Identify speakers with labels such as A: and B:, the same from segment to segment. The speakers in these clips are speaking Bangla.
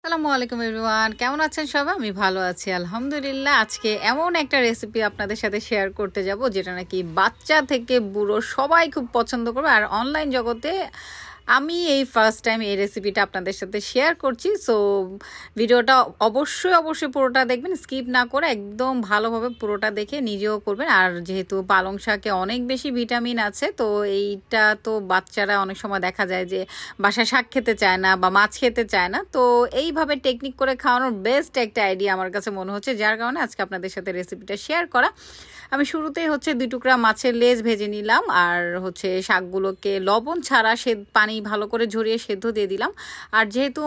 A: আসসালামু আলাইকুম এভরিওয়ান, কেমন আছেন সবাই? আমি ভালো আছি আলহামদুলিল্লাহ। আজকে এমন একটা রেসিপি আপনাদের সাথে শেয়ার করতে যাব যেটা নাকি বাচ্চা থেকে বুড়ো সবাই খুব পছন্দ করবে। আর অনলাইন জগতে আমি এই ফার্স্ট টাইম এই রেসিপিটা আপনাদের সাথে শেয়ার করছি। সো ভিডিওটা অবশ্যই পুরোটা দেখবেন, স্কিপ না করে একদম ভালোভাবে পুরোটা দেখে নিজেও করবেন। আর যেহেতু পালং শাকে অনেক বেশি ভিটামিন আছে, তো এইটা তো বাচ্চারা অনেক সময় দেখা যায় যে বাসায় শাক খেতে চায় না বা মাছ খেতে চায় না, তো এইভাবে টেকনিক করে খাওয়ানোর বেস্ট একটা আইডিয়া আমার কাছে মনে হচ্ছে, যার কারণে আজকে আপনাদের সাথে রেসিপিটা শেয়ার করা। আমি শুরুতেই 2 টুকরা মাছের লেজ ভেজে নিলাম, আর শাকগুলোকে লবণ ছাড়া পানি ভালো করে ঝরিয়ে সেদ্ধ দিয়ে দিলাম। আর যেহেতু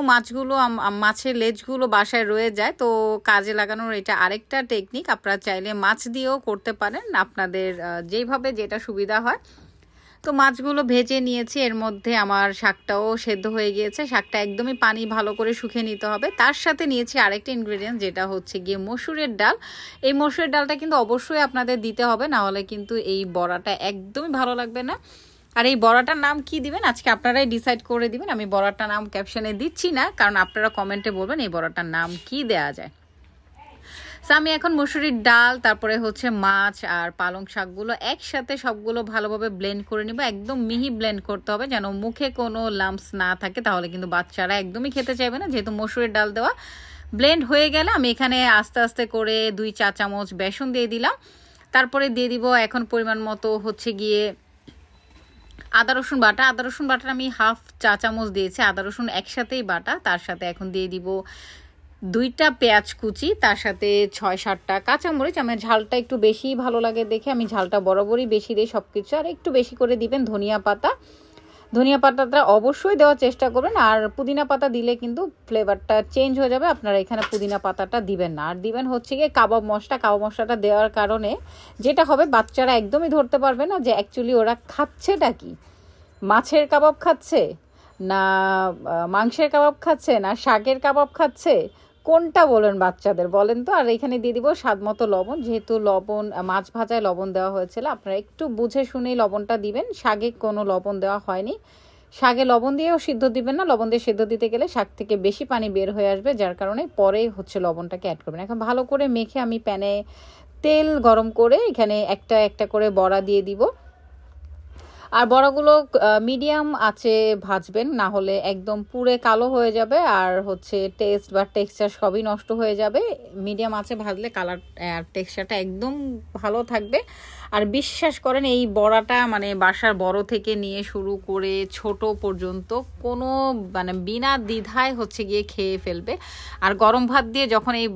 A: মাছের লেজগুলো বাসায় রয়ে যায়, তো কাজে লাগানোর এটা আরেকটা টেকনিক। আপনারা চাইলে মাছ দিয়েও করতে পারেন, আপনাদের যেইভাবে যেটা সুবিধা হয়। তো মাছগুলো ভেজে নিয়েছি, এর মধ্যে আমার শাকটাও সেদ্ধ হয়ে গিয়েছে। শাকটা একদমই পানি ভালো করে শুকিয়ে নিতে হবে। তার সাথে নিয়েছি আরেকটা ইনগ্রেডিয়েন্ট, যেটা হচ্ছে গিয়ে মসুরের ডাল। এই মসুরের ডালটা কিন্তু অবশ্যই আপনাদের দিতে হবে, না হলে কিন্তু এই বড়াটা একদমই ভালো লাগবে না। আর এই বড়াটার নাম কি দিবেন আজকে আপনারাই ডিসাইড করে দিবেন। আমি বড়াটার নাম ক্যাপশনে দিচ্ছি না, কারণ আপনারা কমেন্টে বলবেন এই বড়াটার নাম কি দেয়া যায়। আমি এখন মসুরির ডাল, তারপরে মাছ আর পালং শাকগুলো একসাথে সবগুলো ভালোভাবে ব্লেন্ড করে নিব। একদম মিহি ব্লেন্ড করতে হবে, যেন মুখে কোনো লাম্পস না থাকে, তাহলে কিন্তু বাচ্চারা একদমই খেতে চাইবে না। যেহেতু মসুরির ডাল দেওয়া, ব্লেন্ড হয়ে গেলে আমি এখানে আস্তে আস্তে করে 2 চা চামচ বেসন দিয়ে দিলাম। তারপরে দিয়ে দিব এখন পরিমাণ মতো গিয়ে আদা রসুন বাটা। আদা রসুন বাটার আমি 1/2 চা চামচ দিয়েছি, আদা রসুন একসাথেই বাটা। তার সাথে এখন দিয়ে দিব 2টা পেঁয়াজ কুচি, তার সাথে 6-7টা কাঁচামরিচ। আমার ঝালটা একটু বেশি ভালো লাগে দেখে আমি ঝালটা বরাবরই বেশি দিই সব কিছু। আর একটু বেশি করে দিবেন ধনিয়া পাতা। ধনিয়া পাতাটা অবশ্যই দেওয়ার চেষ্টা করবেন। আর পুদিনা পাতা দিলে কিন্তু ফ্লেভারটা চেঞ্জ হয়ে যাবে, আপনারা এখানে পুদিনা পাতাটা দিবেন না। আর দিবেন গিয়ে কাবাব মশলা। কাবাব মশলাটা দেওয়ার কারণে যেটা হবে, বাচ্চারা একদমই ধরতে পারবে না যে অ্যাকচুয়ালি ওরা খাচ্ছেটা কি। মাছের কাবাব খাচ্ছে না, মাংসের কাবাব খাচ্ছে না, শাকের কাবাব খাচ্ছে, কোনটা বলেন বাচ্চাদের বলেন তো। আর এখানে দিয়ে দিব স্বাদ মতো লবণ। যেহেতু লবণ মাছ ভাজায় লবণ দেওয়া হয়েছিল, আপনারা একটু বুঝে শুনেই লবণটা দিবেন। শাকে কোনো লবণ দেওয়া হয়নি, শাকে লবণ দিয়েও সিদ্ধ দিবেন না। লবণ দিয়ে সিদ্ধ দিতে গেলে শাক থেকে বেশি পানি বের হয়ে আসবে, যার কারণে পরে লবণটাকে অ্যাড করবেন। এখন ভালো করে মেখে আমি প্যানে তেল গরম করে এখানে একটা একটা করে বড়া দিয়ে দিব। আর বড়াগুলো মিডিয়াম আঁচে ভাজবেন, না হলে একদম পুরে কালো হয়ে যাবে, আর টেস্ট বা টেক্সচার সবই নষ্ট হয়ে যাবে। মিডিয়াম আঁচে ভাজলে কালার আর টেক্সচারটা একদম ভালো থাকবে। আর বিশ্বাস করেন, এই বড়াটা বাসার বড় থেকে নিয়ে শুরু করে ছোট পর্যন্ত কোনো বিনা দ্বিধায় গিয়ে খেয়ে ফেলবে। আর গরম ভাত দিয়ে যখন এই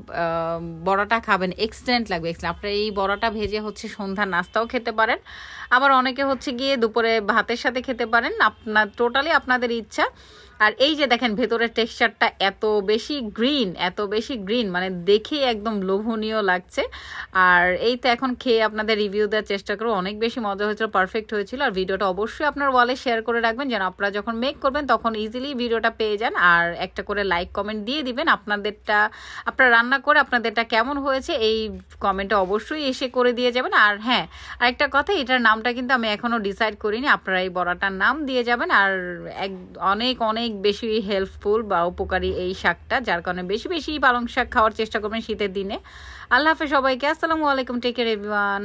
A: বড়াটা খাবেন, এক্সিলেন্ট লাগবে। আপনারা এই বড়াটা ভেজে সন্ধ্যার নাস্তাও খেতে পারেন, আবার অনেকে গিয়ে দুপুরে ভাতের সাথে খেতে পারেন। টোটালি আপনাদের ইচ্ছা। আর এই যে দেখেন ভেতরের টেক্সচারটা এত বেশি গ্রিন, দেখেই একদম লোভনীয় লাগছে। আর এই তো এখন খেয়ে আপনাদের রিভিউ দেওয়ার চেষ্টা করবো। অনেক বেশি মজা হয়েছিল, পারফেক্ট হয়েছিল। আর ভিডিওটা অবশ্যই আপনার ওয়ালে শেয়ার করে রাখবেন, যেন আপনারা যখন মেক করবেন তখন ইজিলি ভিডিওটা পেয়ে যান। আর একটা করে লাইক কমেন্ট দিয়ে দিবেন আপনারা রান্না করে আপনাদেরটা কেমন হয়েছে এই কমেন্টে অবশ্যই এসে করে দিয়ে যাবেন। আর হ্যাঁ, আরেকটা কথা, এটার নামটা কিন্তু আমি এখনো ডিসাইড করিনি, আপনারা এই বড়াটার নাম দিয়ে যাবেন। আর অনেক অনেক বেশি হেল্পফুল বা উপকারী এই শাকটা, যার কারণে বেশি বেশি পালং শাক খাওয়ার চেষ্টা করবেন শীতের দিনে। আল্লাহ হাফেজ সবাইকে, আসসালামু আলাইকুম, টেক কেয়ার এভরিওয়ান।